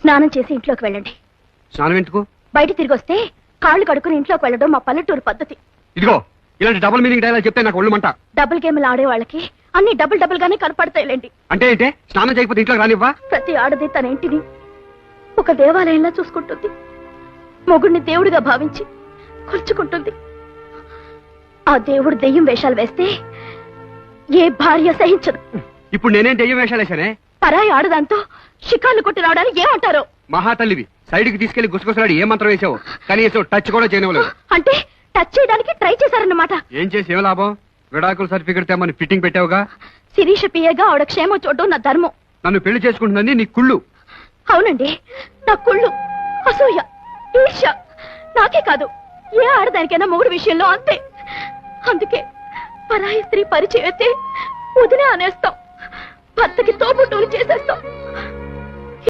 స్నానం చేసి ఇంట్లోకి వెళ్ళండి. స్నానం ఎందుకు? బయట తిరిగి వస్తే కాళ్ళు కడుక్కుని ఇంట్లోకి వెళ్ళడం మా పల్లెటూరు పద్ధతి. ఇదిగో ఇలాంటి డబుల్ మీనింగ్ డైలాగ్ చెప్తే నాకు ఒళ్ళు మంట. డబుల్ గేమ్లు ఆడే వాళ్ళకి అన్ని డబుల్ గానే కనపడతాయిలేండి. అంటే ఏంటే? స్నానం చేయకపోతే ఇంట్లోకి రానివ్వా? ప్రతి ఆడది తన ఇంటిని ఒక దేవాలయంలా చూసుకుంటుంది. మొగుడిని దేవుడిగా భావించి కొలుచుకుంటుంది. ఆ దేవుడు దెయ్యం వేషాలు వేస్తే ఏ భార్య సహించదు. ఇప్పుడు నేనేం దెయ్యం వేషాలు వేశానే? పరాయి ఆడదాంతో షికార్లు కొట్టి రావడానికి ఏమంటారో. మహాతల్లివి, సైడ్కి తీసుకెళ్లి గుసగుసలాడి ఏ మంత్రం వేసావు? కనీసం టచ్ కూడా చేయనివ్వలేదు. అంటే టచ్ చేయడానికి ట్రై చేశారన్నమాట. ఏం చేసి ఏం లాభం? విడాకుల సర్టిఫికెట్ తెమ్మని ఫిట్టింగ్ పెట్టావుగా. శిరీష పియ్యగా ఆవిడ క్షేమం చూడడం నా ధర్మం. నన్ను పెళ్లి చేసుకుంటుందని నీ కుళ్ళు. అవునండి, నా కుళ్ళు, అసూయ, ఈర్ష్య. నాకే కాదు, ఏ ఆడదానికైనా మొగుడు విషయంలో అంతే. అందుకే పరాయి స్త్రీ పరిచయం అయితే వదిలే అనేస్తాం, భర్తకి తోబుట్టువులు చేసేస్తాం.